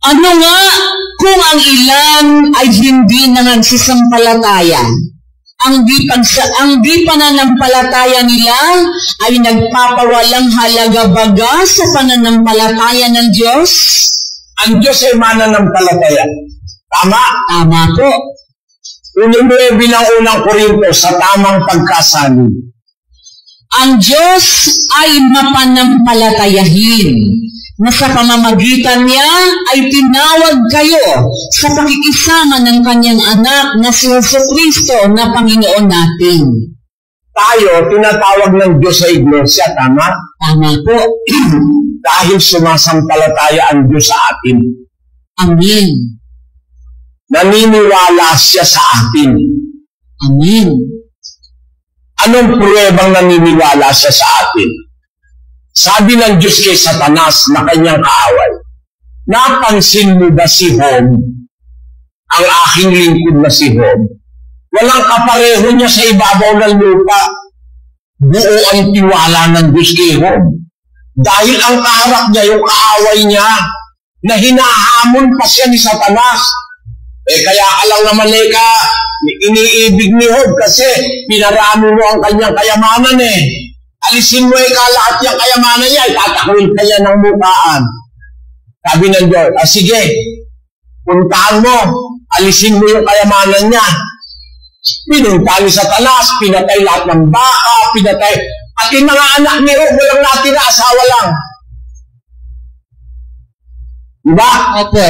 Ano nga kung ang ilan ay hindi nagsisampalataya? Ang di pananampalataya nila ay nagpapawalang halaga baga sa pananampalataya ng Diyos? Ang Diyos ay mananampalataya. Tama? Tama po. Unang 9 ng unang Korinto sa tamang pagkasabi. Ang Diyos ay mapanampalatayahin, na sa pamamagitan niya ay tinawag kayo sa pakikisama ng kanyang anak na si Jesucristo na Panginoon natin. Tayo, tinatawag ng Diyos sa iglesia, tama? Tama po. Dahil sumasampalataya ang Diyos sa atin. Amen. Naniniwala siya sa atin. Amen. Anong pruwebang naniniwala siya sa atin? Sabi ng Diyos kay Satanas na kanyang kaaway, napansin mo ba si Job, ang aking lingkod na si Job? Walang kapareho niya sa ibabaw ng lupa. Buo ang tiwala ng Diyos kay Job. Dahil ang kaharap niya, yung kaaway niya, na hinahamon pa siya ni Satanas. Kaya ka lang naman iniibig ni Job kasi pinarami mo ang kanyang kayamanan Alisin mo lahat yung kayamanan niya, itatakwil ka niya ng mukhaan. Sabi ng Diyos, sige, puntahan mo, alisin mo yung kayamanan niya. Pinunta ni Satanas, pinatay lahat ng baka, pinatay, at yung mga anak ni Job, walang natira, asawa lang. Diba? Opo.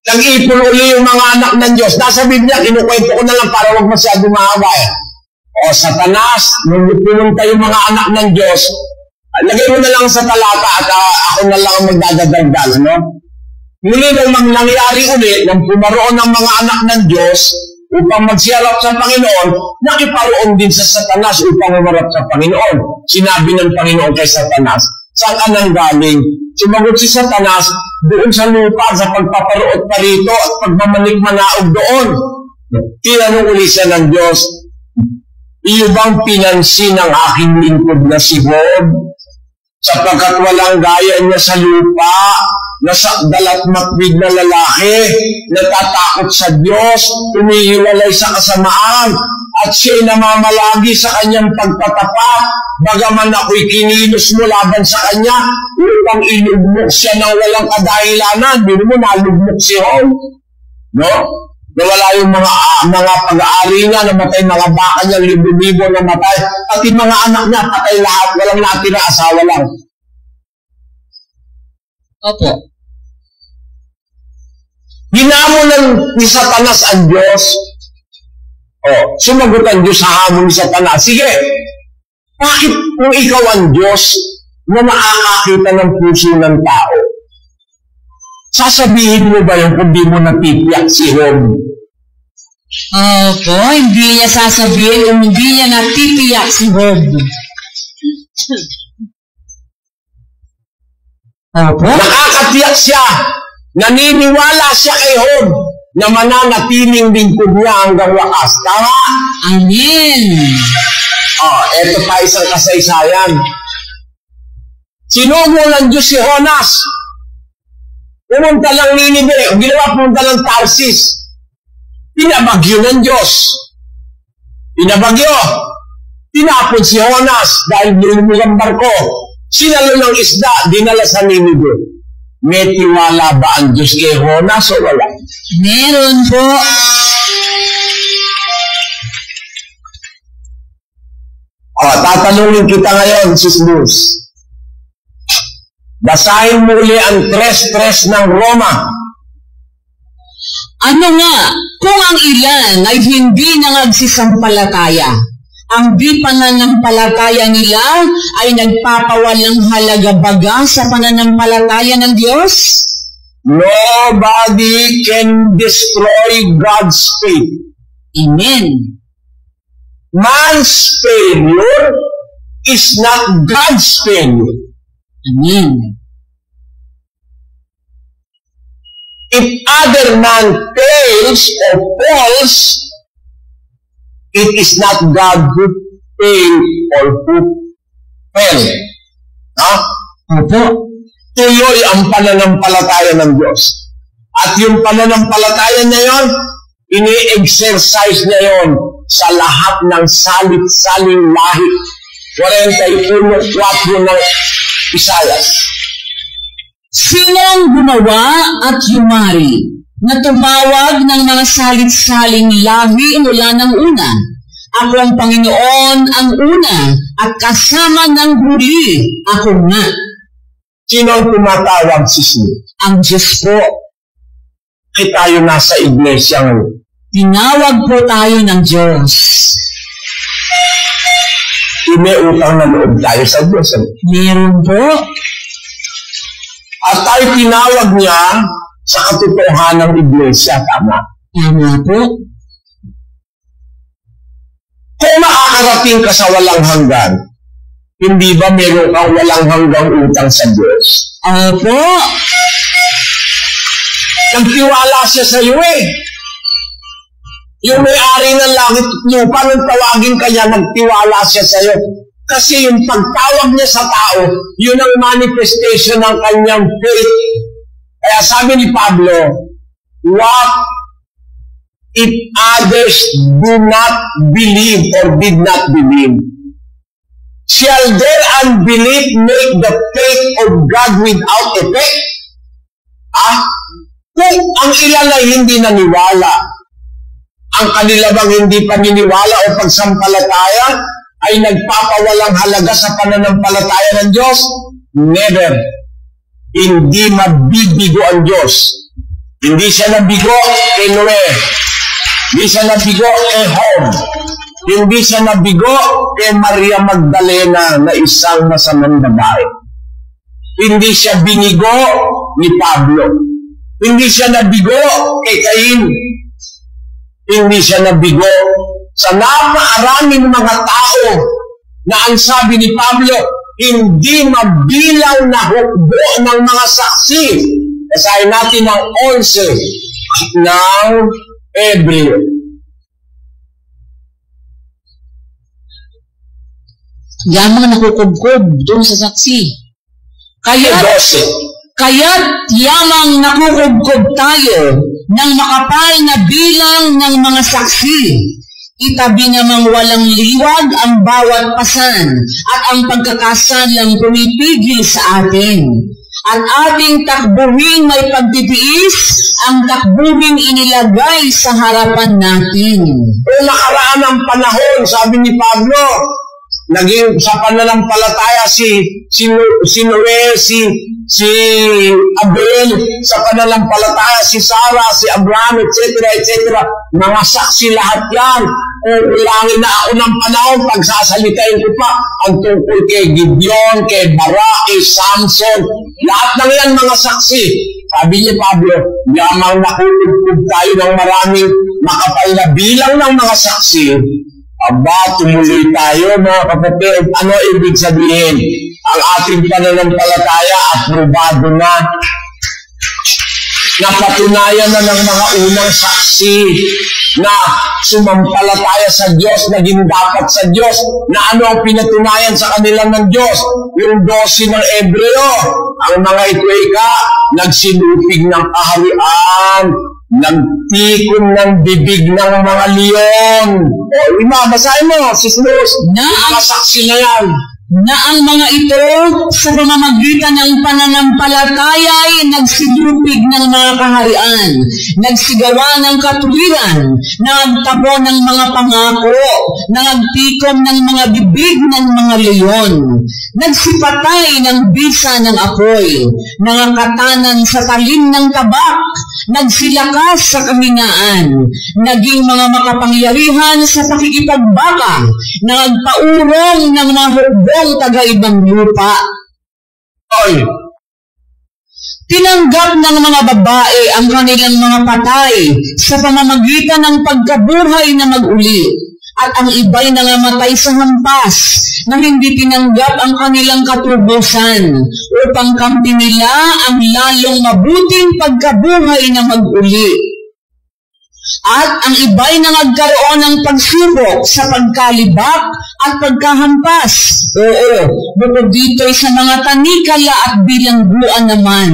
Nag-ipon uli yung mga anak ng Diyos. Nasa Biblia, kinukwento ko na lang para huwag masyado mahaba O Satanas, nung pinunta yung mga anak ng Diyos, lagay mo na lang sa talata at ako na lang ang magdadagdag, no? Muli nang nangyari ulit, nang pumaroon ng mga anak ng Diyos upang magsiyarap sa Panginoon, nakiparoon din sa Satanas upang umarap sa Panginoon. Sinabi ng Panginoon kay Satanas, saan ka nang galing? Sumagot si Satanas, doon sa lupa, sa pagpaparoot pa rito at pagmamanik-manaog doon. Tinanong uli siya ng Diyos, iyo bang pinansin ang aking lingkod na si Job? Sapagkat walang gaya niya sa lupa, nasakdal at matwid na lalaki, natatakot sa Diyos, humihiwalay sa kasamaan, at siya'y namamalagi sa kanyang pagpatapat, bagaman ako'y kinilos mo laban sa kanya, upang ilugmok siya ng walang kadahilanan. Hindi mo nalugmok si Job. No? Nawala yung mga pag-aari niya, namatay mga baka niya, libo-libo namatay, at yung mga anak niya, patay lahat, walang natira, asawa lang. Opo. Hinamonan ni Satanas ang Diyos. Sumagot ang Diyos sa hamon ni Satanas. Sige, bakit kung ikaw ang Diyos na nakakakita ng puso ng tao, sasabihin mo ba yung kung di mo napipiyak si Job? Opo, hindi niya sasabihin kung hindi niya napipiyak si Job. Opo? Nakakatiyak siya. Naniniwala siya kay Job na mananatiling lingkod niya hanggang wakas. Tama? Amen. Ito pa isang kasaysayan. Sinugo ng Diyos si Jonas. Pumunta lang Ninive, ginawa pumunta ng Tarsis. Pinabagyo ng Diyos. Pinabagyo. Tinapon si Jonas dahil binulog ang barko. Sinalo ng isda, dinala sa Ninive. May tiwala ba ang Diyos kay Jonas o wala? Meron po. Tatanungin kita ngayon, Sis Luz. Basahin muli ang 3:3 ng Roma. Ano nga, kung ang ilan ay hindi nagsisampalataya, ang di pananampalataya nila ay nagpapawalang halaga baga sa pananampalataya ng Diyos? Nobody can destroy God's faith. Amen. Man's failure is not God's failure. Amen. If other man fails or falls, it is not God who failed or who fell. Opo. tuloy ang pananampalataya ng Diyos. At yung pananampalataya na yon, ini-exercise niya yon sa lahat ng salit-saling lahi. 41:4 ng Isayas. Sino ang gumawa at yumari na tumawag ng mga salit-saling lahi mula ng una? Ako ang Panginoon ang una at kasama ng huli ako nga. Sino ang tumatawag, Sisyo? Ang Diyos po. Tayo nasa iglesia ngayon. Tinawag po tayo ng Diyos. Ineutang na loob tayo sa Diyos. Meron po. At tayo tinawag niya sa katotohanan ng iglesia. Tama. Tama po. Kung makakarating ka sa walang hanggan, hindi ba meron kang walang hanggang utang sa Diyos? Opo. Nagtiwala siya sa iyo eh. Yung may-ari ng langit at lupa, nung tawagin kanya, nagtiwala siya sa iyo. Kasi yung pagtawag niya sa tao, yun ang manifestation ng kanyang faith. Kaya sabi ni Pablo, what if others do not believe or did not believe? Shall their unbelief make the faith of God without effect? Kung ang ilan ay hindi naniwala, ang kanila bang hindi paniniwala o pagsampalataya ay nagpapawalang halaga sa pananampalataya ng Diyos? Never. Hindi mabibigo ang Diyos. Hindi siya nabigo kay Noe. Hindi siya nabigo kay Job. Hindi siya nabigo kay Maria Magdalena na isang masamang babae. Hindi siya binigo ni Pablo. Hindi siya nabigo kay Cain. Hindi siya nabigo sa napakaraming mga tao na ang sabi ni Pablo, hindi mabilang na hukbo ng mga saksi. Basahin natin ang 11 ng Hebreo. Yan mga nakukubkob doon sa saksi. Kaya't yamang nakukubkob tayo ng makapal na bilang ng mga saksi. Itabi namang walang liwag ang bawat pasan at ang pagkakasalang pumipigil sa atin. At ating takbuhin may pagtitiis, ang takbuhin inilagay sa harapan natin. Kung nakaraan ang panahon, sabi ni Pablo, naging sa pananampalataya si Noe, si Abel, sa pananampalataya si Sarah, si Abraham, etc. Mga saksi lahat yan. Kung ulangin na ako ng panahon, pagsasalitain ko pa ang tungkol kay Gideon, kay Barak, kay Samson. Lahat ng yan mga saksi. Sabi ni Pablo, yamang nakutugtog tayo ng maraming makapal na bilang ng mga saksi. Aba, tumuloy tayo mga kapatid. Ano ibig sabihin? Ang ating pananampalataya aprobado na. Napatunayan na ng mga unang saksi na sumampalataya sa Diyos, naging dapat sa Diyos, na ano ang pinatunayan sa kanila ng Diyos? Yung 12 ng Hebreo. Ang mga ito ay nagsinupig ng kaharian, nagtikon ng bibig ng mga leon. Basahin mo, sister, mga saksi na yan. Na ang mga ito sa pamamagitan ng pananampalataya ay nagsidrupig ng mga kaharian, nagsigawa ng katuwiran, nagtapo ng mga pangako, nagtikom ng mga bibig ng mga leon, nagsipatay ng bisa ng apoy, nangangatanan sa talim ng tabak, nagsilakas sa kahingaan, naging mga makapangyarihan sa pakikipagbaka, nagpaurong ng mga hukbong taga-ibang lupa. Tinanggap ng mga babae ang kanilang mga patay sa pamamagitan ng pagkabuhay na mag-uli, at ang iba'y nangamatay sa hampas na hindi tinanggap ang kanilang katubusan upang kampi nila ang lalong mabuting pagkabuhay na mag-uli. At ang iba'y nangagkaroon ng pagsubok sa pagkalibak at pagkahampas. Oo, bukod dito'y sa mga tanikala at bilangguan naman.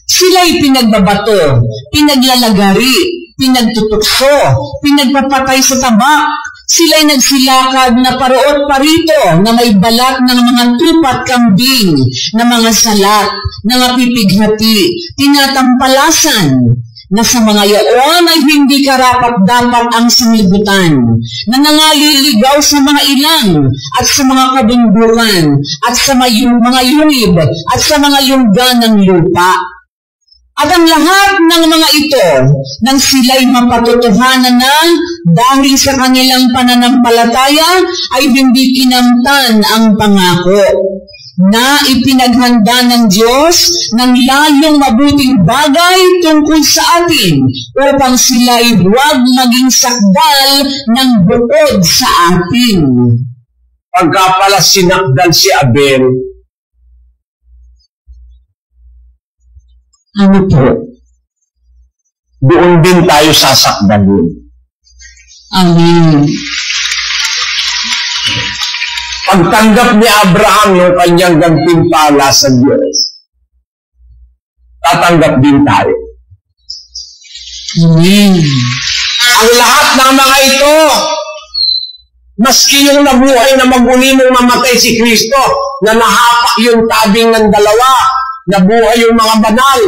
Sila'y pinagbabato, pinaglalagari, pinagtutukso, pinagpapatay sa tabak. Sila'y nagsilakad na paroot parito na may balat ng mga tupat kambing, na mga salat, na pipighati, tinatampalasan, na sa mga yaon ay hindi karapat-dapat ang sanglibutan, na nangaliligaw sa mga ilang, at sa mga kabunduran, at sa mga yungib, at sa mga lungga ng lupa. At ang lahat ng mga ito, nang sila'y mapatutuhanan na dahil sa kanilang pananampalataya, ay hindi kinamtan ang pangako na ipinaghanda ng Diyos ng lalong mabuting bagay tungkol sa atin upang sila'y huwag maging sakdal ng bukod sa atin. Pagka pala sinakdal si Abel, ano po? Doon din tayo sasakdalin. Amen. Pagtanggap ni Abraham ng kanyang gantimpala sa Diyos, tatanggap din tayo. Amen. Ang lahat ng mga ito, maski yung nabuhay na magulimong mamatay si Kristo, na nahapak yung tabing ng dalawa, nabuhay yung mga banal,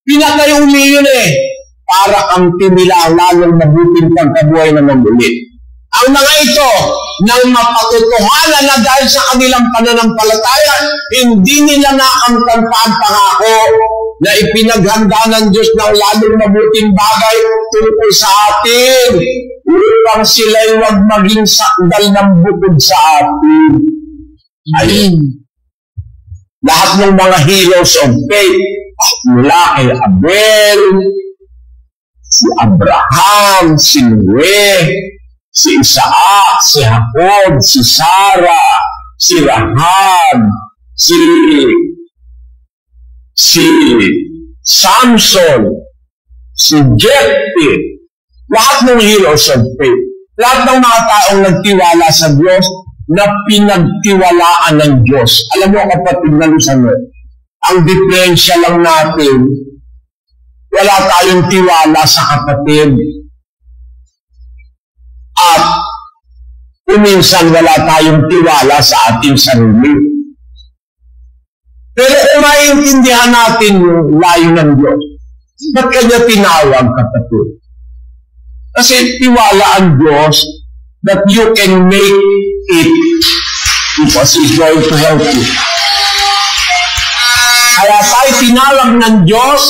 pinatay uli yun para kang tinilang lalong mabuting pagkabuhay na magulit. Ang mga ito, nang mapatutuhanan na dahil sa kanilang pananampalataya, hindi nila nakamtan pa ang pangako na ipinaghanda ng Diyos ng lalong mabuting bagay tungkol sa atin, upang sila'y huwag maging sakdal ng bukod sa atin. Ayun. Lahat ng mga heroes of faith, mula kay Abel, si Abraham, si Noe, si Isaac, si Jacob, si Sarah, si Rahab, si Samson, si Jephthah, lahat ng heroes of faith, lahat ng mga taong nagtiwala sa Diyos, na pinagtiwalaan ng Diyos. Alam mo kapatid na Luzano, ang diferensya lang natin, wala tayong tiwala sa kapatid. At minsan wala tayong tiwala sa ating sarili. Pero kung maintindihan natin yung layo ng Diyos, ba't kanya tinawag kapatid? Kasi tiwala ang Diyos that you can make it because He's going to help you. Kaya tayo tinawag ng Diyos,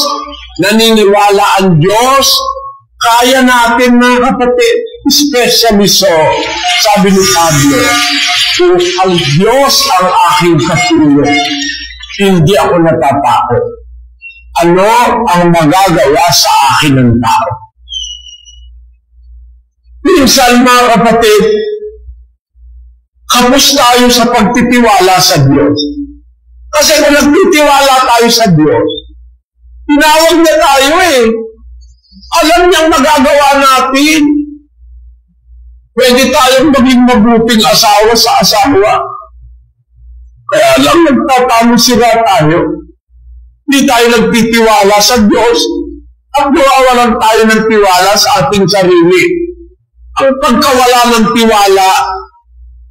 naniniwala ang Diyos, kaya natin mga kapatid, especially so, sabi ni Pablo, kung ang Diyos ang aking katulong, hindi ako natatakot. Ano ang magagawa sa akin ng tao? Minsan mga kapatid, kapos tayo sa pagtitiwala sa Diyos. Kasi kung nagtitiwala tayo sa Diyos, tinawag na tayo Alam niyang magagawa natin. Pwede tayong maging mabuting asawa sa asawa. Kaya lang nagtatamosira tayo. Hindi tayo nagtitiwala sa Diyos. At nawawalan tayo ng tiwala sa ating sarili. Ang pagkawala ng tiwala,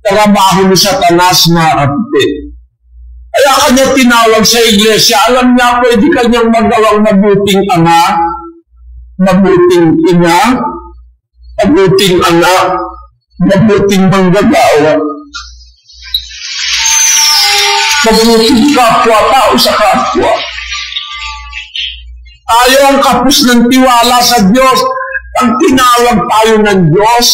trabaho ni Satanas na kapatid. Kaya kanya tinawag sa iglesia, alam niya pwede kanyang magawang mabuting ama, mabuting ina, mabuting anak, mabuting manggagawa, mabuting kapwa-tao sa kapwa. Tayo ang kapos ng tiwala sa Diyos. Ang tinawag tayo ng Diyos,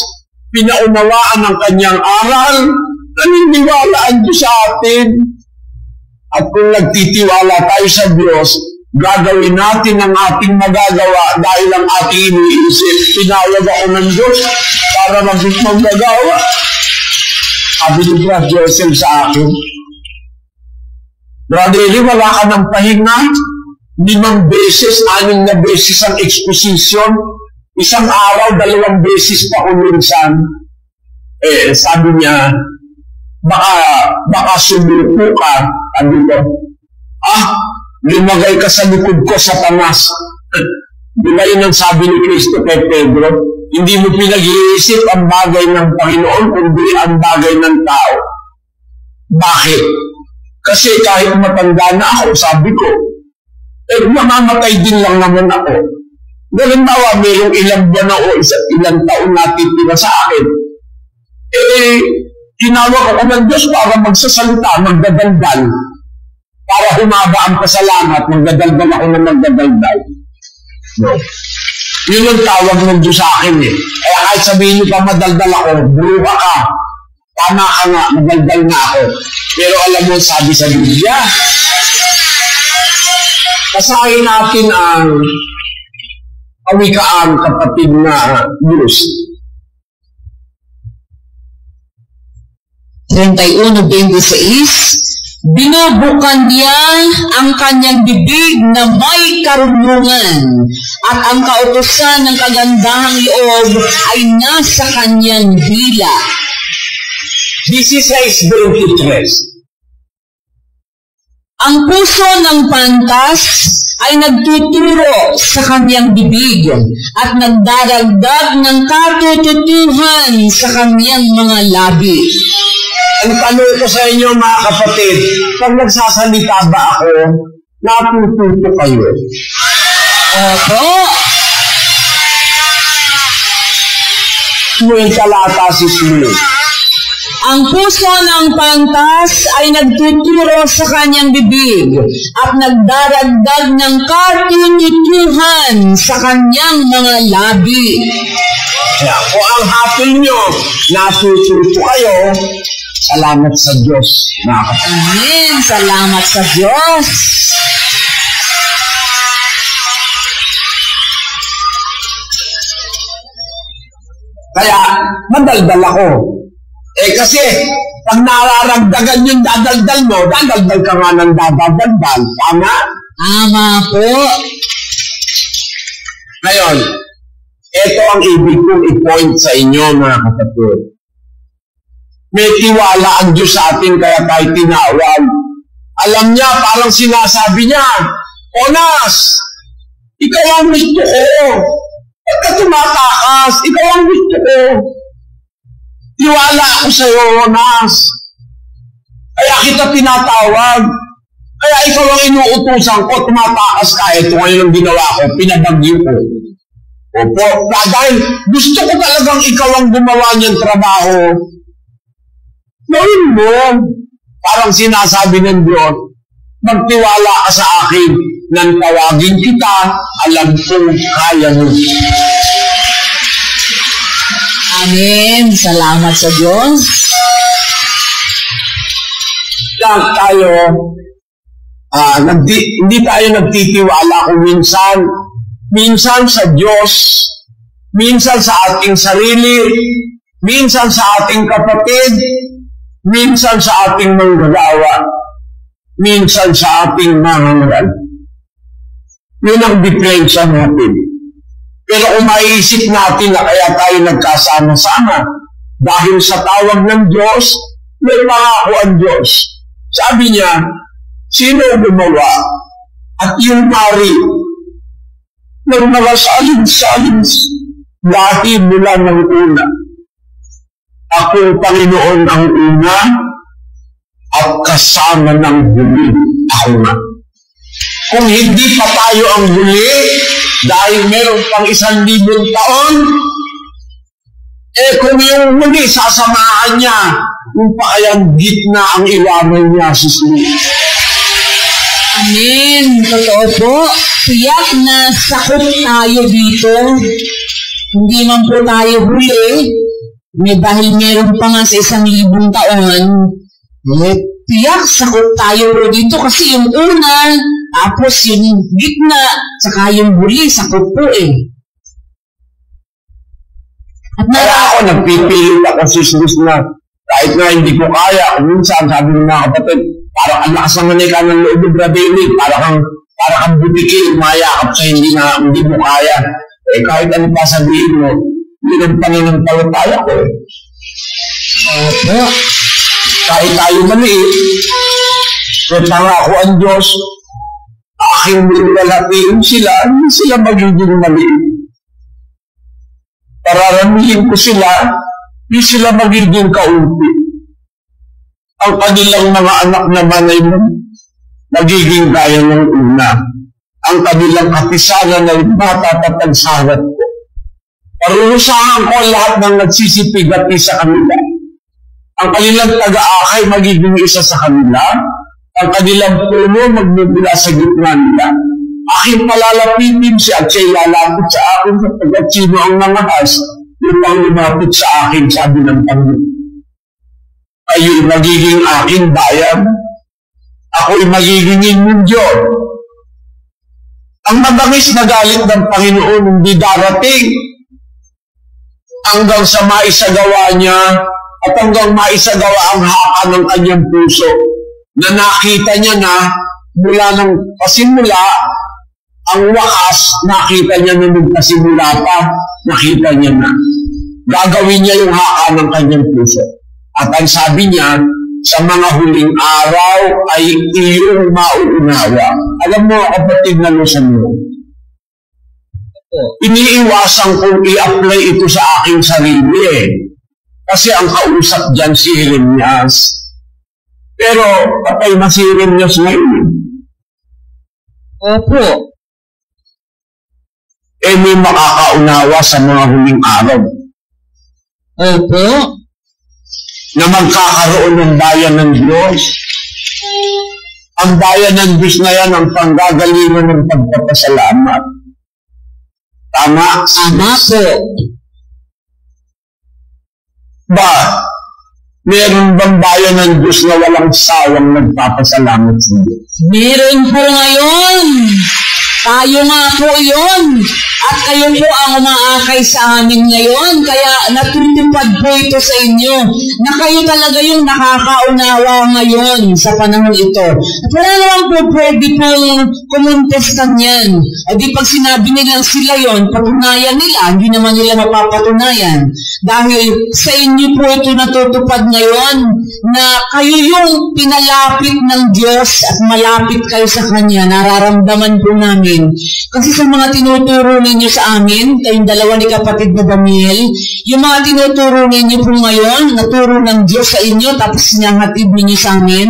pinaunawaan ng kanyang aral, naniniwala ang Diyos sa atin. At kung nagtitiwala tayo sa Diyos, gagawin natin ang ating magagawa dahil ang ating iniisip. Tinawag ako ng Diyos para magagawa. Sabi ni Brother Joseph sa akin, Brother Eli, wala ka ng pahinga. 5 beses, 6 na beses ang exposition. Isang araw, 2 beses pa kung minsan, sabi niya, baka sumuko ka. Sabi ko, lumagay ka sa likod ko, Satanas. Di ba yun ang sabi ni Kristo kay Pedro? Hindi mo pinag-iisip ang bagay ng Panginoon, kundi ang bagay ng tao. Bakit? Kasi kahit matanda na ako, sabi ko, mamamatay din lang naman ako. Halimbawa, mayroong ilang buwan na o ilang taon natitira sa akin. Tinawag ako ng Diyos para magsasalita, magdadaldal. Para humaba ang pasalamat, magdadaldal ako ng magdadaldal. No. Yun ang tawag ng Diyos sa akin eh. Kaya kahit sabihin niyo pa madaldal ako, buruka ka. Tama ka nga, madaldal na ako. Pero alam mo, sabi sa Biblia, kasahin natin ang kawikaan, kapatid na Diyos. 31:26, binubukan niya ang kanyang bibig na may karunungan at ang kautusan ng kagandahang loob ay nasa kanyang dila. 16:23. Ang puso ng pantas ay nagtuturo sa kanyang bibig at nagdaragdag ng katututuhan sa kanyang mga labi. Ang tanong ko sa inyo mga kapatid, pag nagsasalita ba ako, natututo kayo? Opo. Yung talata 16. Ang puso ng pantas ay nagtuturo sa kanyang bibig at nagdaragdag ng katututuhan sa kanyang mga labi. Kaya kung ang hapon nyo, natututo kayo, salamat sa Diyos. Amen. Salamat sa Diyos. Kaya, madaldal ako. Kasi, pag nararagdagan yung dadaldal mo, dadaldal ka nga ng dadaldal. Tama? Tama po. Ngayon, ito ang ibig kong i-point sa inyo, mga kapatid. May tiwala ang Diyos sa atin, kaya tayo tinawag. Alam niya, parang sinasabi niya, Onas, ikaw ang gusto ko. Huwag ka tumatakas, ikaw ang gusto ko. Tiwala ako sa iyo, Onas. Kaya kita tinatawag. Kaya ikaw ang inuutusan ko, tumatakas ka. Ito ngayon ang ginawa ko, pinabagyo ko. Opo, dahil gusto ko talagang ikaw ang gumawa niyang trabaho. Gawin mo. Parang sinasabi ng Diyos, magtiwala ka sa akin, nang tawagin kita, alam kong kaya mo. Amen. Salamat sa Diyos. Lahat tayo, hindi tayo nagtitiwala kung minsan sa Diyos, minsan sa ating sarili, minsan sa ating kapatid, minsan sa ating manggagawa, minsan sa ating mangangaral. Yun ang diferensya natin. Pero kung maiisip natin na kaya tayo nagkasama-sama, dahil sa tawag ng Diyos, may pangako ang Diyos. Sabi niya, sino gumawa at yung pari ng mga salin-salin dahil mula ng una. Ako, Panginoon, ang una at kasama ng huli. Ako nga. Kung hindi pa tayo ang huli, dahil meron pang 1,000 taon, kung yung huli, sasamahan niya, yung pakayang gitna ang iwanan niya, susuli. Amen. Totoo po. Tiyak na sakot tayo dito. Hindi man po tayo huli. Dahil meron pa nga sa 1,000 taon, tiyak sakot tayo po dito kasi yung una, tapos yung gitna, saka yung huli, sakot po eh. At kaya ako nagpipilit ako sis na kahit na hindi ko kaya, minsan sabi ng mga kapatid, parang ang lakas ng manika ng loob ng Brother Nick, parang butiki, umayakap sa hindi mo kaya. kahit ano pa sabihin mo, yun ang pananampalataya ko eh. Opo. Kahit tayo maliit, kung pangako ang Diyos, aking lalapiin sila, hindi sila magiging maliit. Pararamihin ko sila, hindi sila magiging kaunti. Ang kanilang mga anak naman ay magiging gaya ng una. Ang kanilang kapisanan ay matatatag sa harap ko. Parurusahan ko lahat ng nagsisipigati sa kanila. Ang kanilang taga-akay magiging isa sa kanila. Ang kanilang puno magmumula sa gitna nila. Aking palalapitin siya at siya'y lalapit sa akin sapagkat sino ang nangahas upang lumapit sa akin, sabi ng Panginoon. Ayo'y magiging aking bayan. Ako'y magiging inyong Diyos. Ang mabangis na galit ng Panginoon hindi darating hanggang sa maisagawa niya at hanggang maisagawa ang haka ng kanyang puso na nakita niya na mula ng pasimula, ang wakas, nakita niya na nung pasimula pa, nakita niya na. Gagawin niya yung haka ng kanyang puso. At ang sabi niya, sa mga huling araw ay iyong mauunawa. Alam mo, kapatid na lusan mo, iniiwasan kong i-apply ito sa aking sarili eh. Kasi ang kausap dyan si Jeremias. Pero patay na si Jeremias ngayon. Opo. Eh may makakaunawa sa mga huling araw. Opo. Na magkakaroon ng bayan ng Diyos. Ang bayan ng Diyos na yan ang panggagalingan ng pagpapasalamat. Tama? Tama po. Ba, meron bang bayan ng Diyos na walang sawang nagpapasalamat sa Diyos? Meron po ngayon. Tayo nga po yun. At kayo po ang umaakay sa amin ngayon. Kaya natutupad po ito sa inyo na kayo talaga yung nakakaunawa ngayon sa panahon ito. At wala naman po pwede pong kumontestan yan. O di pag sinabi nilang sila yon, patunayan nila, hindi naman nila mapapatunayan. Dahil sa inyo po ito natutupad ngayon na kayo yung pinalapit ng Diyos at malapit kayo sa Kanya. Nararamdaman po namin. Kasi sa mga tinuturo ninyo sa amin, kayong dalawa ni kapatid na Daniel, yung mga tinuturo ninyo po ngayon, naturo ng Diyos sa inyo, tapos sinahatid ninyo sa amin,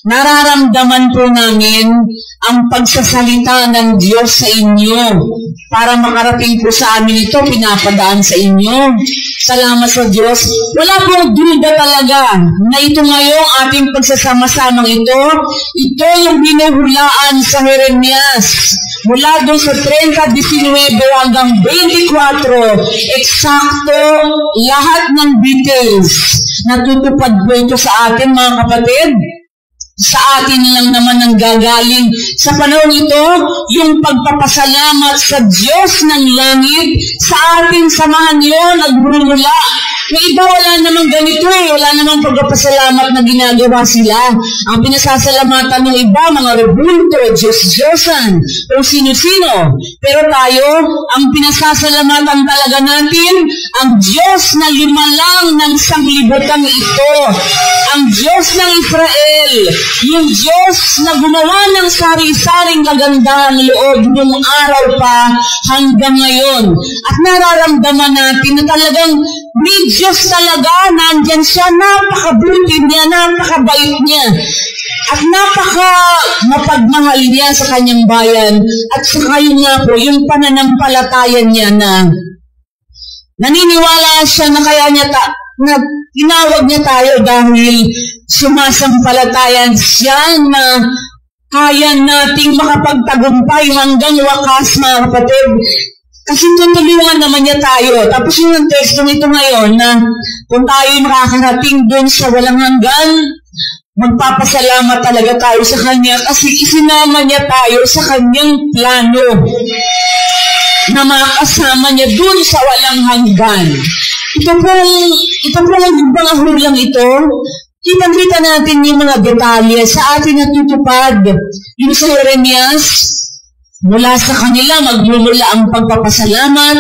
nararamdaman po namin ang pagsasalita ng Diyos sa inyo. Para makarating po sa amin ito, pinapadaan sa inyo. Salamat sa Diyos. Wala pong duda talaga na ito ngayong ating pagsasama-samang ito yung binuhulaan sa Jeremias. Mula doon sa 30-19 hanggang 24, eksakto lahat ng details. Natutupad po ito sa atin, mga kapatid. Sa atin lang naman ang gagaling sa panahon ito, yung pagpapasalamat sa Diyos ng langit, sa ating samahan yun, nagmumula. May iba wala namang ganito eh, wala namang pagpapasalamat na ginagawa sila. Ang pinasasalamatan ng iba, mga rebulto, Diyos-Diyosan, kung sino-sino. Pero tayo, ang pinasasalamatan talaga natin, ang Diyos na lumalang ng sanglibutan ito. Ang Diyos ng Israel, yung Diyos na gumawa ng sari-saring kagandahang loob ng araw pa hanggang ngayon. At nararamdaman natin na talagang may Diyos talaga, nandyan siya, napakabuti niya, napakabait niya. At mapagmahal niya sa kanyang bayan. At sa kayo nga po, yung pananampalatayan niya na naniniwala siya na kaya niya na tinawag niya tayo dahil sumasampalatayan siya na kaya nating makapagtagumpay hanggang wakas, mga kapatid. Kasi tutulungan naman niya tayo. Tapos yung teksto nito ngayon na kung tayo makakarating doon sa walang hanggan, magpapasalamat talaga tayo sa Kanya kasi isinama niya tayo sa Kanyang plano na makasama niya doon sa walang hanggan. Ito pong mga hulang ito, kitang-kita natin yung mga detalye sa atin natutupad. Yung sa Jeremias, Mula sa kanila magmumula ang pagpapasalamat,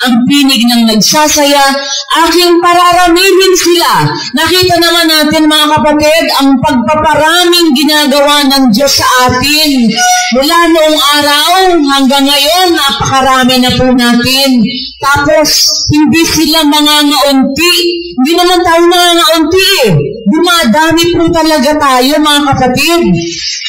ang pinig ng nagsasaya, aking pararamihin sila. Nakita naman natin mga kapatid, ang pagpaparaming ginagawa ng Diyos sa atin. Mula noong araw hanggang ngayon, napakarami na po natin. Tapos, hindi sila mangangaunti. Hindi naman tayo mangangaunti eh. Dumadami po talaga tayo mga kapatid.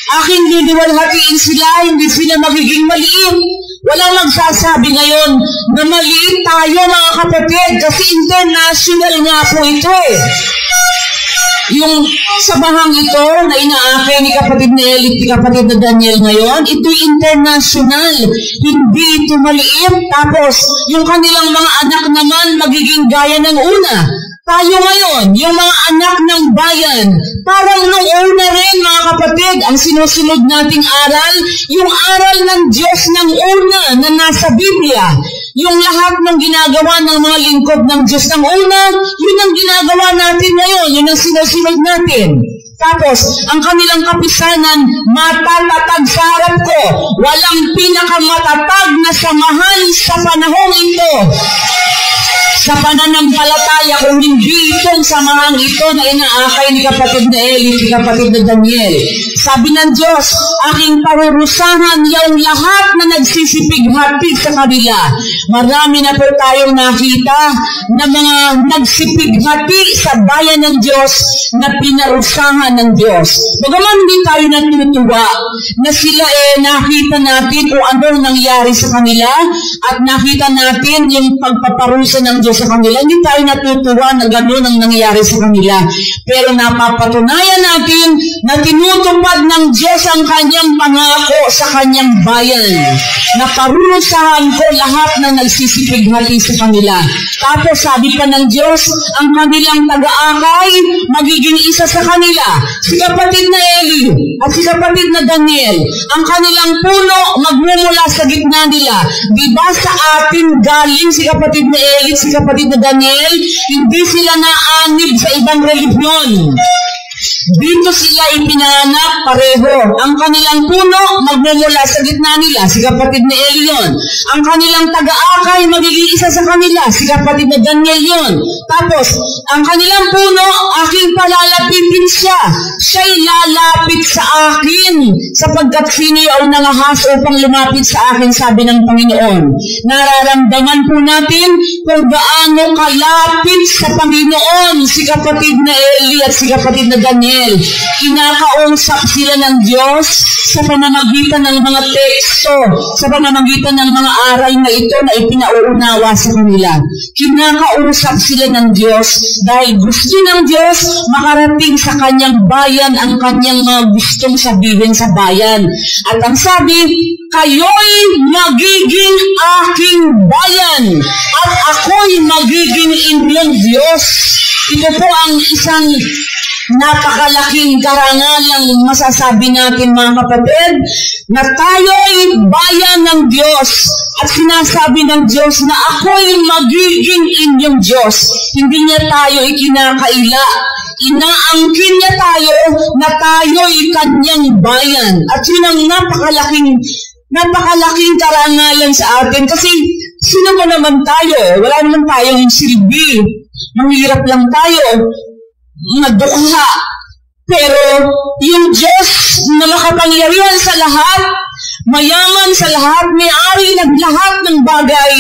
Aking liliwalhatiin sila, hindi sila magiging maliit. Walang magsasabi ngayon na maliit tayo mga kapatid kasi international nga po ito eh. Yung sabahang ito na inaakay ni kapatid na Elit, ni kapatid na Daniel ngayon, ito'y international. Hindi ito maliit. Tapos, yung kanilang mga anak naman magiging gaya ng una. Tayo ngayon, yung mga anak ng bayan, parang nung una rin mga kapatid, ang sinusunod nating aral, yung aral ng Diyos ng una na nasa Biblia. Yung lahat ng ginagawa ng mga lingkod ng Diyos ng una, yun ang ginagawa natin ngayon, yun ang sinusunod natin. Tapos, ang kanilang kapisanan, matatatag sa harap ko, walang pinakamatatag na samahan sa panahong ito. Sa pananampalataya, kung hindi itong samahang ito na inaakay ni kapatid na Eli, ni kapatid na Daniel. Sabi ng Diyos, aking parurusahan yung lahat na nagsisipig-hatid sa kanila. Marami na po tayong nakita na mga nagsipig-hati sa bayan ng Diyos na pinarusahan ng Diyos. Bagaman hindi tayo natutuwa na sila nakita natin kung anong nangyari sa kanila at nakita natin yung pagpaparusa ng Diyos sa kanila, hindi tayo natutuwa na gano'n ang nangyayari sa kanila. Pero napapatunayan natin na tinutupad ng Diyos ang kanyang pangako sa kanyang bayan. Naparurusahan ko lahat na nagsisipig-hati sa kanila. Tapos sabi pa ng Diyos, ang kanilang taga-akay magiging isa sa kanila. Si kapatid na Eli at si kapatid na Daniel, ang kanilang puno magmumula sa gitna nila. Diba sa atin galing si kapatid na Eli, si kapatid na Daniel, hindi sila naanib sa ibang relihiyon. Dito sila ipinanganak pareho. Ang kanilang puno magmumula sa gitna nila, si kapatid na Eli yun. Ang kanilang taga-akay magiging isa sa kanila, si kapatid na Daniel yun. Tapos, ang kanilang puno, aking palalapitin siya. Siya'y lalapit sa akin, sapagkat siniyaw ng ahas upang lumapit sa akin, sabi ng Panginoon. Nararamdaman po natin kung gaano kalapit sa Panginoon si kapatid na Eli at si kapatid na Daniel. Kinakausap sila ng Diyos sa pamamagitan ng mga teksto, sa pamamagitan ng mga aral na ito na ipinauunawa sa kanila. Kinakausap sila ng Diyos dahil gusto ng Diyos makarating sa kanyang bayan ang kanyang mga gustong sabihin sa bayan. At ang sabi, kayo'y magiging aking bayan at ako'y magiging inyong Diyos. Ito po ang isang napakalaking karangalang masasabi natin mga kapatid na tayo'y bayan ng Diyos at sinasabi ng Diyos na ako'y magiging inyong Diyos. Hindi niya tayo ikinakaila. Inaangkin niya tayo na tayo'y kanyang bayan. At yun ang napakalaking karangalan sa atin kasi sino mo naman tayo? Wala naman tayong silbi. Mahirap lang tayo. Madukha. Pero yung Diyos na makapangyarihan sa lahat, mayaman sa lahat, may-ari ng lahat ng bagay,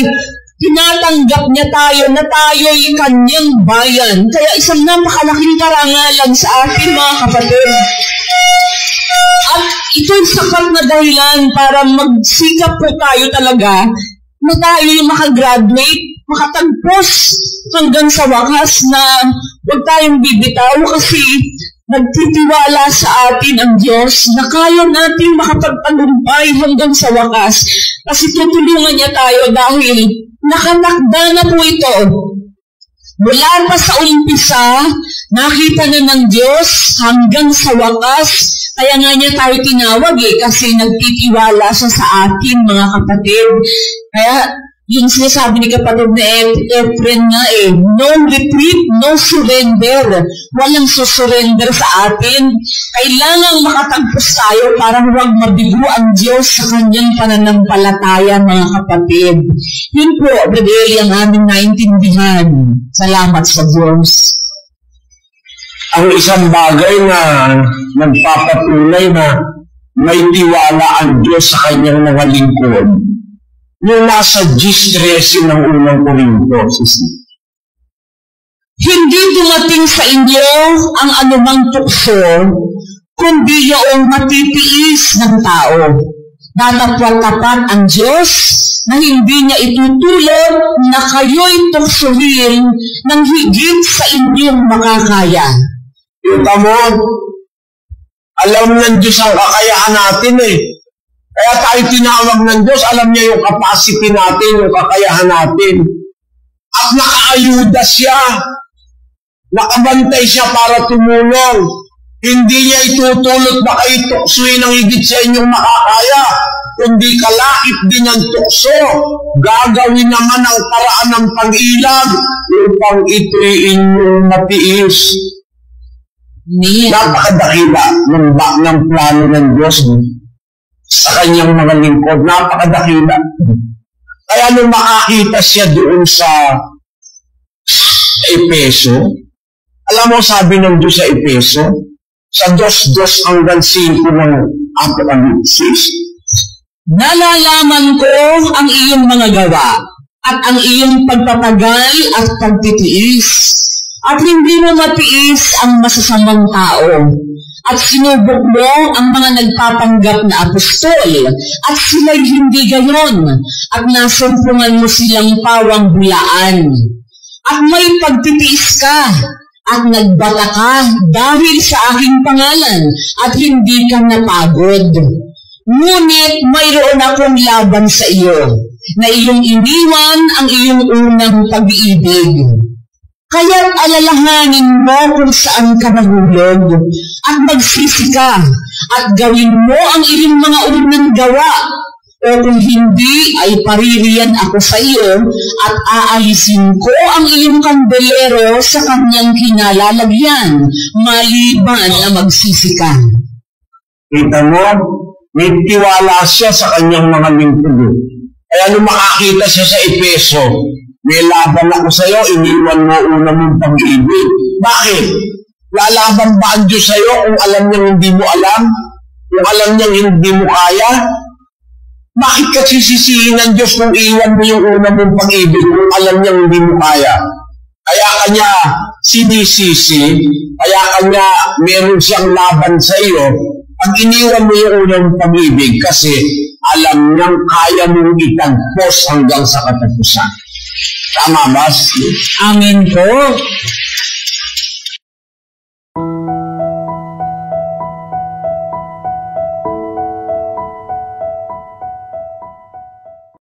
tinatanggap niya tayo na tayo'y kanyang bayan. Kaya isang napakalaking karangalan sa atin mga kapatid. At ito'y sapat na dahilan para magsikap po tayo talaga na tayo'y makagraduate, makatagpos hanggang sa wakas na huwag tayong bibitaw kasi nagtitiwala sa atin ang Diyos na kaya natin makapagtagumpay hanggang sa wakas kasi tutulungan niya tayo dahil nakatakda na po ito. Mula pa sa umpisa, nakita na ng Diyos hanggang sa wakas. Kaya nga niya tayo tinawag kasi nagtitiwala siya sa atin mga kapatid. Kaya Yung sinasabi ni kapatid na Efren nga no retreat, no surrender. Walang susurrender sa atin. Kailangang makatagpos tayo para huwag mabigo ang Diyos sa kanyang pananampalataya, mga kapatid. Yun po, Brother Eli, ang aming naintindihan. Salamat sa Diyos. Ang isang bagay na nagpapatunay na may tiwala ang Diyos sa kanyang mga lingkod, yung nasa 10:13 ng unang Korinto. Hindi dumating sa inyo ang anumang tukso, kundi yung matitiis ng tao. Datapwat-tapat ang Diyos na hindi niya itutulog na kayo'y tuksuhin ng higit sa inyong makakaya. Yung kamon, alam ng Diyos ang kakayahan natin Kaya tayo tinawag ng Diyos, alam niya yung capacity natin, yung kakayahan natin. At nakaayuda siya. Nakabantay siya para tumulong. Hindi niya itutulot na kayo tuksuin ang higit sa inyong makakaya. Kundi kalakip din ang tukso. Gagawin naman ang paraan ng pag-ilag upang ituin yung matiis. Napakadakila ng plano ng Diyos sa kanyang mga lingkod. Napakadakila. Kaya nung makakita siya doon sa Epeso, alam mo sabi ng Diyos sa Epeso, sa 2:2 hanggang 5 ng Apokalipsis, nalalaman ko ang iyong mga gawa at ang iyong pagpapagay at pagtitiis, at hindi mo matiis ang masasamang tao. At sinubok mo ang mga nagpapanggap na apostol, at sila'y hindi gayon, at nasumpungan mo silang pawang bulaan. At may pagtitiis ka, at nagbata ka dahil sa aking pangalan, at hindi ka napagod. Ngunit mayroon akong laban sa iyo, na iyong iniwan ang iyong unang pag-ibig. Kaya't alalahanin mo kung saan ka nahulog, at magsisi ka, at gawin mo ang iyong mga unang gawa, o kung hindi ay paririyan ako sa iyo, at aalisin ko ang iyong kandelero sa kanyang kinalalagyan, maliban na magsisi ka. Kita mo, may tiwala siya sa kanyang mga lingkod. Kaya nung makakita siya sa Epeso, may laban ako sa iyo, iniwan mo una mong pag-ibig. Bakit? Lalaban ba ang Diyos sa iyo kung alam niyang hindi mo alam? Kung alam niyang hindi mo kaya? Bakit ka sisisihin ng Diyos kung iwan mo yung una mong pag-ibig kung alam niyang hindi mo kaya? Kaya kanya sinisisi, kaya kanya meron siyang laban sa iyo, pag iniwan mo yung unang pag-ibig kasi alam niyang kaya mong itagpos hanggang sa katapusan. Tama ba? Amen po.